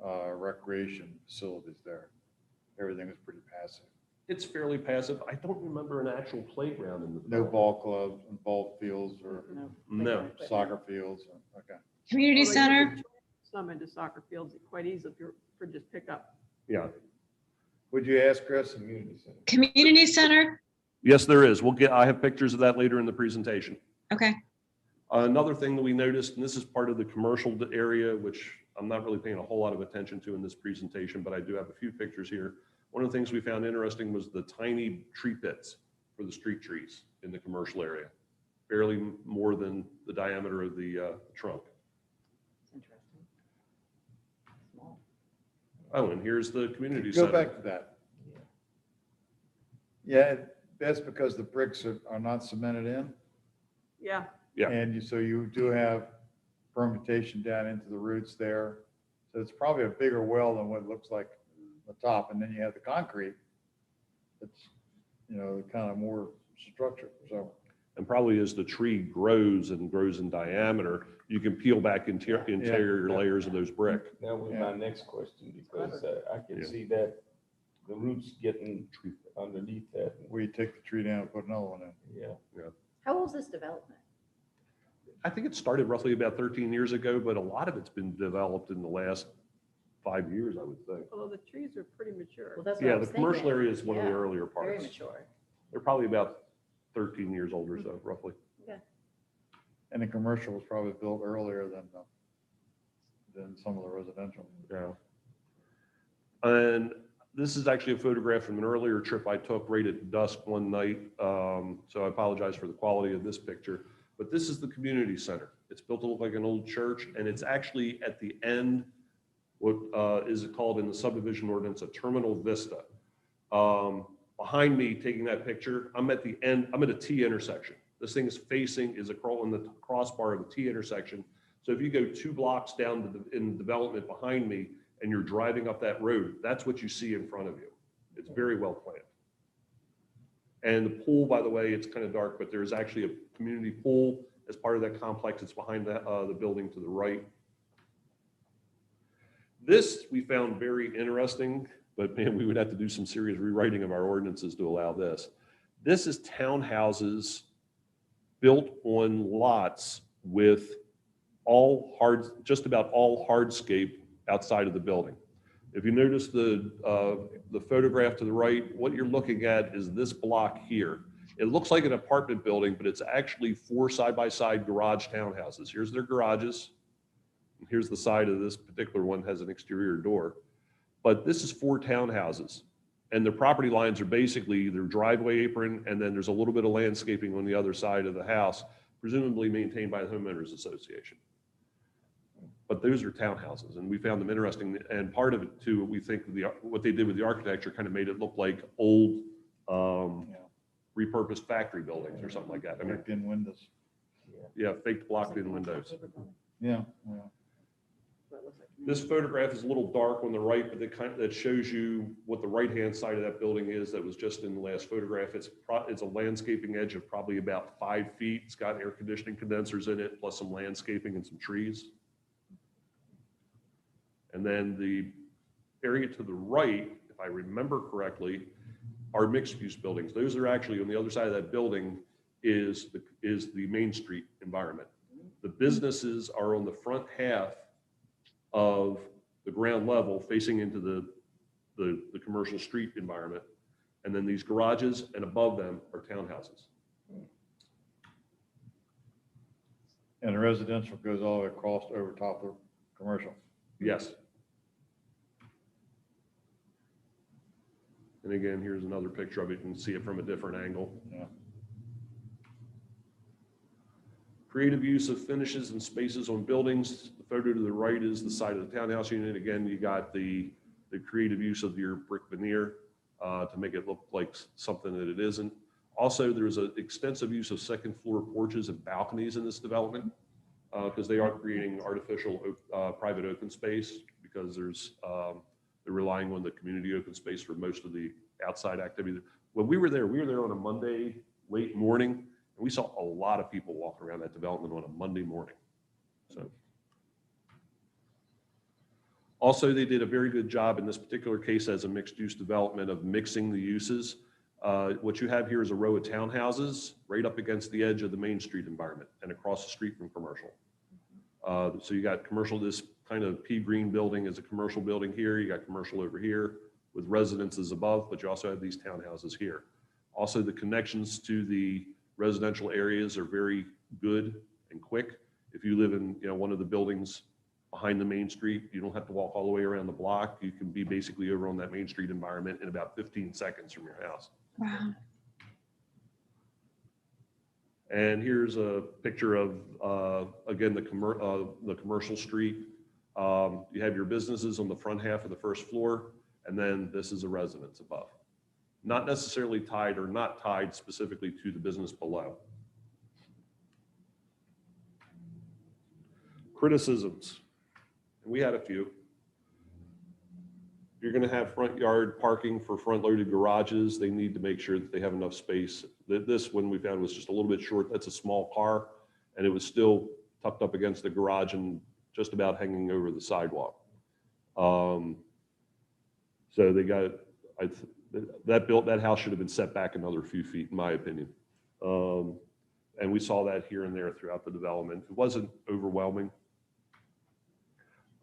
recreation facilities there. Everything was pretty passive. It's fairly passive. I don't remember an actual playground in the. No ball clubs and ball fields or No. soccer fields. Okay. Community Although you center, could turn Some into soccer fields quite easy if you're for just pickup. Yeah. Would you ask Chris? community center, Yes, there is. I have pictures of that later in the presentation. okay. Another thing that we noticed, and this is part of the commercial area, which I'm not really paying a whole lot of attention to in this presentation, but I do have a few pictures here. One of the things we found interesting was the tiny tree pits for the street trees in the commercial area, barely more than the diameter of the trunk. It's interesting. Small. Oh, and here's the community Go center. back to that. Yeah, that's because the bricks are not cemented in. Yeah, Yeah. And so you do have fermentation down into the roots there. So it's probably a bigger well than what it looks like the top. And then you have the concrete. It's, kind of more structured. So And probably as the tree grows and grows in diameter, you can peel back interior Yeah. layers of those brick. That was Yeah. my next question, because I can Yeah. see that the roots getting underneath that. we take the tree down and put another one in. Yeah. How old is this development? I think it started roughly about 13 years ago, but a lot of it's been developed in the last 5 years, I would think. although the trees are pretty mature. Well, that's what I Yeah, the was commercial thinking. area is one of the Yeah, earlier Very parts. mature. They're probably about 13 years old or so, roughly. And the commercial was probably built earlier than some of the residential. Yeah. And this is actually a photograph from an earlier trip I took right at dusk one night. So I apologize for the quality of this picture, but this is the community center. It's built to look like an old church, and it's actually at the end, what is it called in the subdivision ordinance, a terminal vista. Behind me, taking that picture, I'm at the end, I'm at a T intersection. This thing is in the crossbar of the T intersection. So if you go 2 blocks down in the development behind me and you're driving up that road, that's what you see in front of you. It's very well planned. And the pool, by the way, it's kind of dark, but there's actually a community pool as part of that complex. It's behind the building to the right. This we found very interesting, but man, we would have to do some serious rewriting of our ordinances to allow this. This is townhouses built on lots with just about all hardscape outside of the building. If you notice the photograph to the right, what you're looking at is this block here. It looks like an apartment building, but it's actually 4 side-by-side garage townhouses. Here's their garages. Here's the side of this particular one has an exterior door. But this is 4 townhouses. And their property lines are basically their driveway apron, and then there's a little bit of landscaping on the other side of the house, presumably maintained by the homeowners association. But those are townhouses, and we found them interesting. And part of it too, we think what they did with the architecture kind of made it look like old repurposed factory buildings or something like that. I mean, Bricked in windows. yeah, faked blocked-in windows. Yeah. This photograph is a little dark on the right, but that shows you what the right-hand side of that building is. That was just in the last photograph. It's a landscaping edge of probably about 5 feet. It's got air conditioning condensers in it, plus some landscaping and some trees. And then the area to the right, if I remember correctly, are mixed-use buildings. Those are actually on the other side of that building is the Main Street environment. The businesses are on the front half of the ground level facing into the commercial street environment. And then these garages and above them are townhouses. And the residential goes all the way across over top of commercial. Yes. And again, here's another picture of it. You can see it from a different angle. Yeah. Creative use of finishes and spaces on buildings. The photo to the right is the side of the townhouse unit. Again, you got the creative use of your brick veneer to make it look like something that it isn't. Also, there's an extensive use of second floor porches and balconies in this development because they are creating artificial private open space because they're relying on the community open space for most of the outside activity. When we were there on a Monday late morning, and we saw a lot of people walking around that development on a Monday morning. So. Also, they did a very good job in this particular case as a mixed-use development of mixing the uses. What you have here is a row of townhouses right up against the edge of the Main Street environment and across the street from commercial. So you got commercial, this kind of pea green building is a commercial building here. You got commercial over here with residences above, but you also have these townhouses here. Also, the connections to the residential areas are very good and quick. If you live in one of the buildings behind the Main Street, you don't have to walk all the way around the block. You can be basically over on that Main Street environment in about 15 seconds from your house. Wow. And here's a picture of, again, the commercial street. You have your businesses on the front half of the first floor, and then this is a residence above. Not necessarily tied or not tied specifically to the business below. Criticisms. And we had a few. You're going to have front yard parking for front loaded garages. They need to make sure that they have enough space. This one we found was just a little bit short. That's a small car, and it was still tucked up against the garage and just about hanging over the sidewalk. So they got, that house should have been set back another few feet, in my opinion. And we saw that here and there throughout the development. It wasn't overwhelming.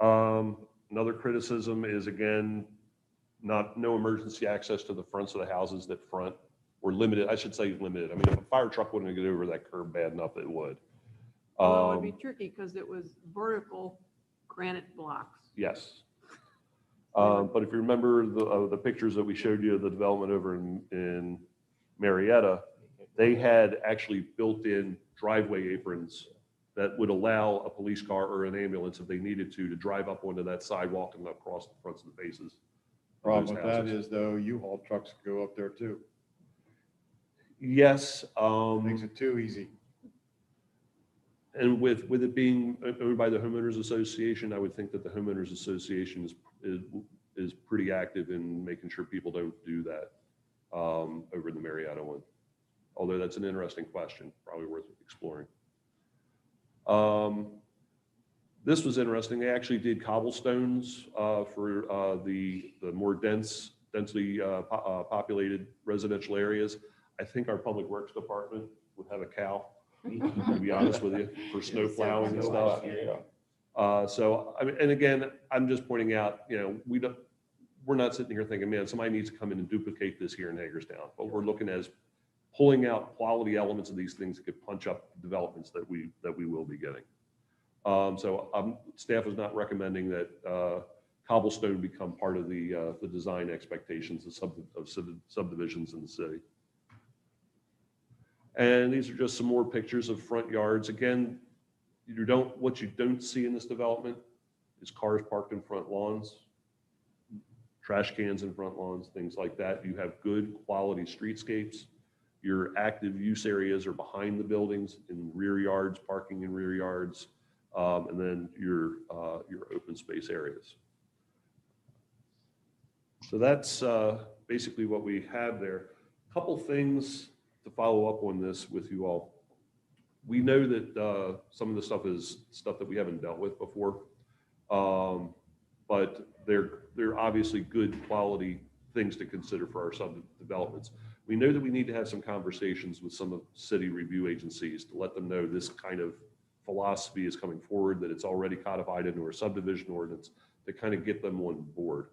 Another criticism is, again, no emergency access to the fronts of the houses that front, or limited. I should say limited. I mean, if a fire truck wouldn't get over that curb bad enough, it would. Although it would be tricky because it was vertical granite blocks. Yes. But if you remember the pictures that we showed you of the development over in Marietta, they had actually built-in driveway aprons that would allow a police car or an ambulance, if they needed to drive up onto that sidewalk and across the fronts of the faces. Problem with that is, though, U-Haul trucks go up there too. Yes. Makes it too easy. And with it being owned by the homeowners association, I would think that the homeowners association is pretty active in making sure people don't do that over the Marietta one. Although that's an interesting question, probably worth exploring. This was interesting. They actually did cobblestones for the more densely populated residential areas. I think our public works department would have a cow, to be honest with you, for snow plowing and stuff. So, I mean, and again, I'm just pointing out, we're not sitting here thinking, man, somebody needs to come in and duplicate this here in Hagerstown. But we're looking as pulling out quality elements of these things that could punch up developments that we will be getting. So staff is not recommending that cobblestone become part of the design expectations of subdivisions in the city. And these are just some more pictures of front yards. Again, what you don't see in this development is cars parked in front lawns, trash cans in front lawns, things like that. You have good quality streetscapes. Your active use areas are behind the buildings, in rear yards, parking in rear yards, and then your open space areas. So that's basically what we have there. A couple things to follow up on this with you all. We know that some of the stuff is stuff that we haven't dealt with before, but they're obviously good quality things to consider for our sub-developments. We know that we need to have some conversations with some of city review agencies to let them know this kind of philosophy is coming forward, that it's already codified into our subdivision ordinance, to kind of get them on board.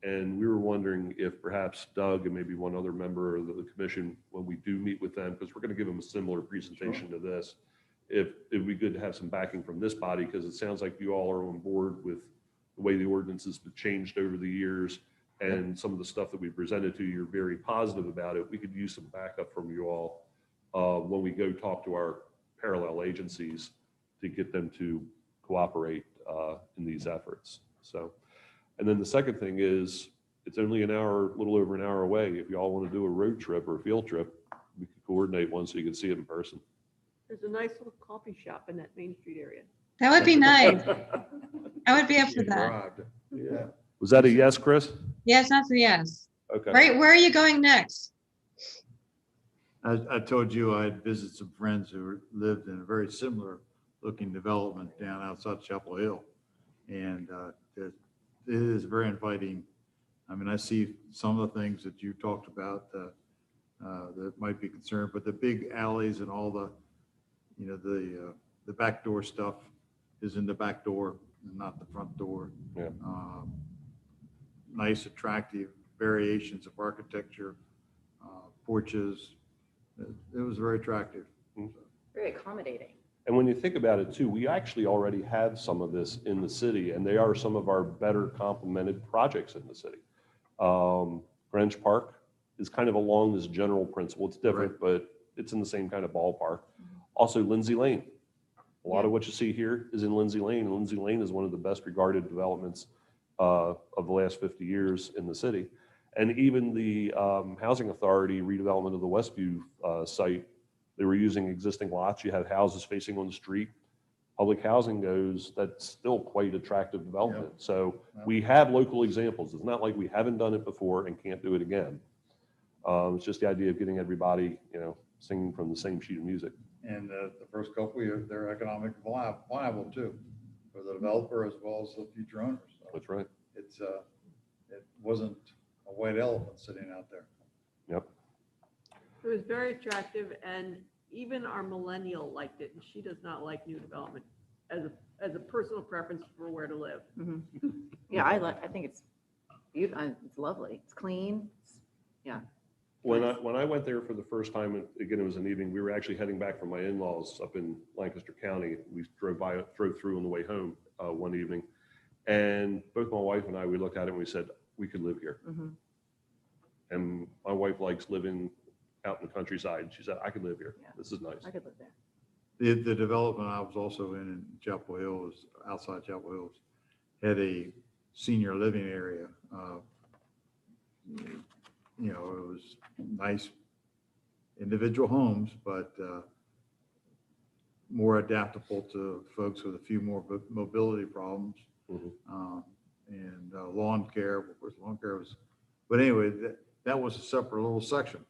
And we were wondering if perhaps Doug and maybe one other member of the commission, when we do meet with them, because we're going to give them a similar presentation to this, if it'd be good to have some backing from this body, because it sounds like you all are on board with the way the ordinance has been changed over the years, and some of the stuff that we presented to you, you're very positive about it. We could use some backup from you all when we go talk to our parallel agencies to get them to cooperate in these efforts. So, and then the second thing is, it's only an hour, a little over an hour away. If you all want to do a road trip or a field trip, we could coordinate one so you can see it in person. There's a nice little coffee shop in that Main Street area. That would be nice. I would be up for that. Arrived. Yeah. Was that a yes, Chris? Yes, that's a yes. Okay. Where are you going next? I told you I had visited some friends who lived in a very similar looking development down outside Chapel Hill. And it is very inviting. I mean, I see some of the things that you talked about that might be concerned, but the big alleys and all the, you know, the back door stuff is in the back door and not the front door. Yeah. Nice, attractive variations of architecture, porches. It was very attractive. Very accommodating. And when you think about it too, we actually already have some of this in the city, and they are some of our better complemented projects in the city. Greenwich Park is kind of along this general principle. It's different, but it's in the same kind of ballpark. Also Lindsay Lane. A lot of what you see here is in Lindsay Lane. And Lindsay Lane is one of the best regarded developments of the last 50 years in the city. And even the Housing Authority redevelopment of the Westview site, they were using existing lots. You have houses facing on the street. Public housing goes, that's still quite attractive development. So we have local examples. It's not like we haven't done it before and can't do it again. It's just the idea of getting everybody, you know, singing from the same sheet of music. And the first couple of years, they're economic viable too, for the developer as well as the future owners. So That's right. it's it wasn't a white elephant sitting out there. Yep. It was very attractive, and even our millennial liked it, and she does not like new development as a personal preference for where to live. Yeah, I think it's beautiful. It's lovely. It's clean. Yeah. When I went there for the first time, and again, it was an evening, we were actually heading back from my in-laws up in Lancaster County. We drove through on the way home one evening. And both my wife and I, we looked at it and we said, we could live here. And my wife likes living out in the countryside. She said, I could live here. Yeah. This is nice. I could live there. The development I was also in Chapel Hill, was outside Chapel Hills, had a senior living area. You know, it was nice individual homes, but more adaptable to folks with a few more mobility problems. And lawn care, of course, lawn care was, but anyway, that was a separate little section.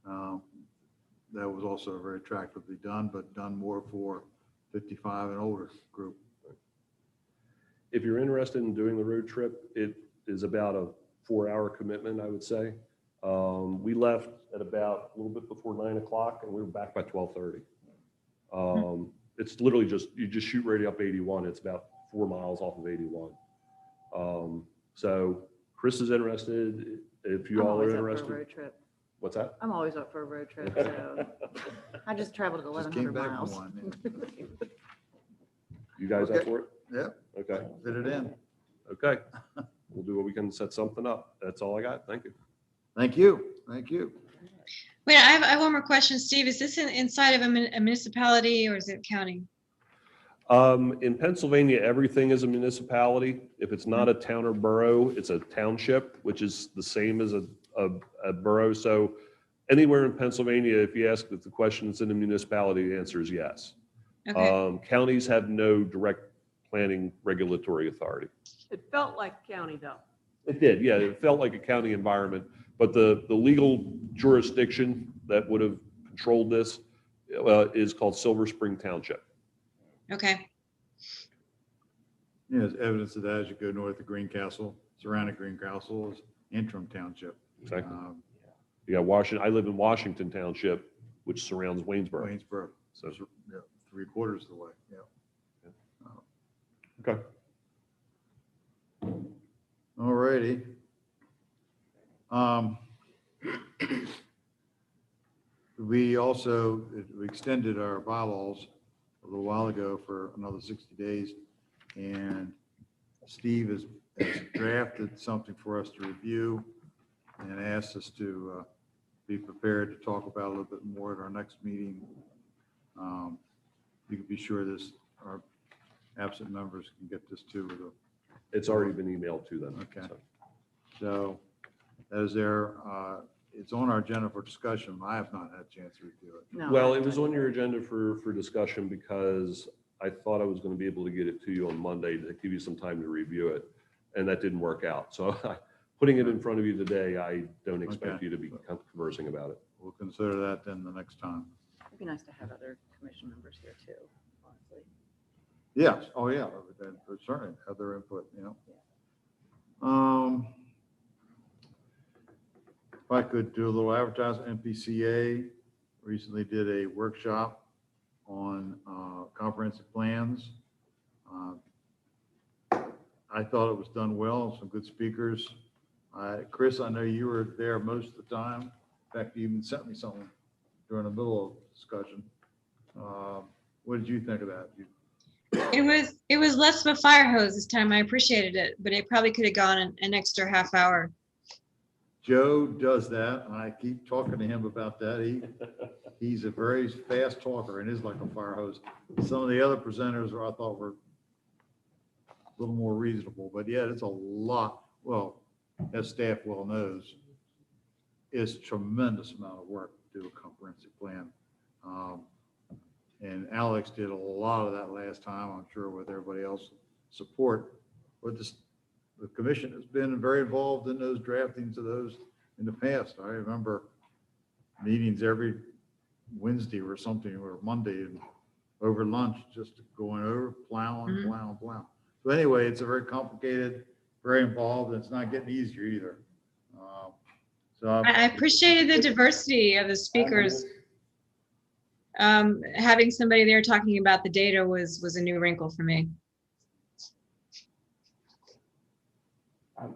That was also very attractively done, but done more for 55 and older group. If you're interested in doing the road trip, it is about a 4-hour commitment, I would say. We left at about a little bit before 9 o'clock and we were back by 12:30. It's literally you just shoot right up 81. It's about 4 miles off of 81. So Chris is interested. If you I'm all are always up for a interested. road trip. What's that? I'm always up for a road trip, so I just traveled Just came 1,100 back from miles. one. You guys up Okay. for it? Yeah, Okay. fit it in. Okay. We'll do what we can to set something up. That's all I got. Thank you. Thank you. Thank you. Wait, I have one more question, Steve. Is this inside of a municipality or is it county? In Pennsylvania, everything is a municipality. If it's not a town or borough, it's a township, which is the same as a borough. So anywhere in Pennsylvania, if you ask if the question is in a municipality, the answer is yes. Okay. Counties have no direct planning regulatory authority. It felt like county though. It did, yeah. It felt like a county environment, but the legal jurisdiction that would have controlled this is called Silver Spring Township. Okay. Yeah, there's evidence of that as you go north of Greencastle. Surrounding Greencastle is Antrim Township. Exactly. You got Washington. I live in Washington Township, which surrounds Waynesboro. Waynesboro. So, Yeah, 3/4 of the way. Yeah. okay. All righty. We also we extended our bylaws a little while ago for another 60 days. And Steve has drafted something for us to review and asked us to be prepared to talk about a little bit more at our next meeting You can be sure this, our absent members can get this too with a It's already been emailed to them. Okay. so. So that is there, it's on our agenda for discussion. I have not had a chance to review it. No. Well, it was on your agenda for discussion because I thought I was going to be able to get it to you on Monday to give you some time to review it. And that didn't work out. So putting it in front of you today, I don't expect Okay. you to be conversing about it. We'll consider that then the next time. It'd be nice to have other commission members here too, honestly. Yes, oh yeah, but certainly have their input, you know. If I could do a little advertising, MPCA recently did a workshop on comprehensive plans. I thought it was done well, some good speakers. Chris, I know you were there most of the time. In fact, you even sent me something during the middle of discussion. What did you think of that? It was less of a fire hose this time. I appreciated it, but it probably could have gone an extra half hour. Joe does that, and I keep talking to him about that. He's a very fast talker and is like a fire hose. Some of the other presenters I thought were a little more reasonable, but yeah, it's a lot. Well, as staff well knows, it's a tremendous amount of work to do a comprehensive plan. And Alex did a lot of that last time, I'm sure with everybody else support. But the commission has been very involved in those draftings of those in the past. I remember meetings every Wednesday or something, or Monday, and over lunch, just going over, plowing. So anyway, it's a very complicated, very involved, and it's not getting easier either. I appreciated the diversity of the speakers. Having somebody there talking about the data was a new wrinkle for me.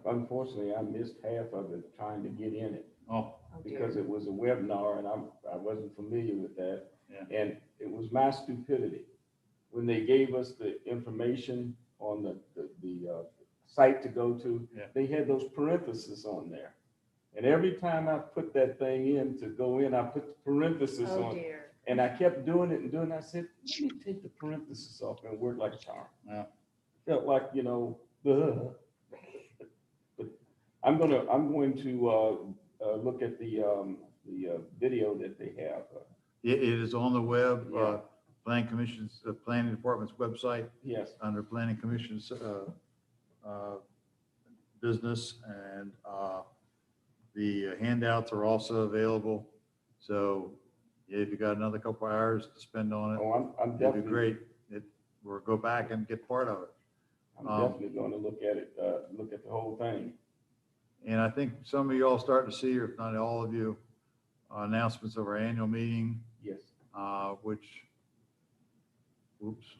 Unfortunately, I missed half of it trying to get in it Oh, because it was a webinar and I wasn't familiar with that. Yeah. And it was my stupidity. When they gave us the information on the site to go to, Yeah. they had those parentheses on there. And every time I put that thing in to go in, I put the parentheses Oh on. dear. And I kept doing it and doing it. I said, let me take the parentheses off, and it worked like a charm. Yeah. Felt like, ugh. But I'm going to look at the video that they have. it is on the web, Yeah. Planning Department's website, Yes. under Planning Commission's business, and the handouts are also available. So yeah, if you got another couple hours to spend on it, Oh, I'm it'd be definitely, great. Or go back and get part of it. I'm definitely going to look at it, look at the whole thing. And I think some of you all starting to see, or if not all of you, announcements of our annual meeting, Yes. which, It's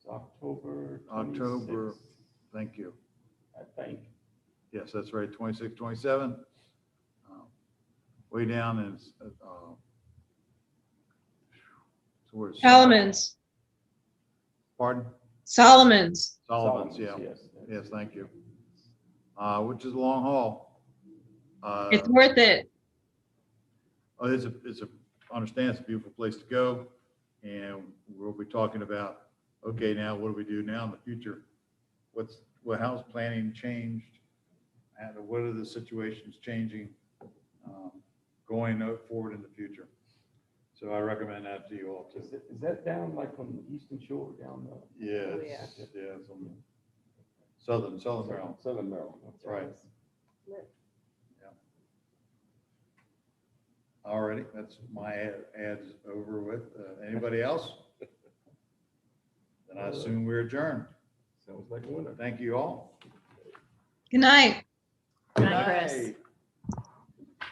October 26th, thank you. I think. Yes, that's right, 26, 27. Way down in, so where's? Solomon's. Pardon? Solomon's. Solomon's, yeah. Yes. Yes, thank you. Which is a long haul. It's worth it. Understand it's a beautiful place to go. And we'll be talking about, okay, now what do we do now in the future? How's planning changed? And what are the situations changing going forward in the future? So I recommend that to you all too. Is that down like on the eastern shore down the? Yeah, Oh, it's on the Southern Maryland. Southern Maryland. That's right. Alrighty, that's my ads over with. Anybody else? Then I assume we're adjourned. Sounds like a winner. Thank you all. Good night. Good night, Chris. Good night.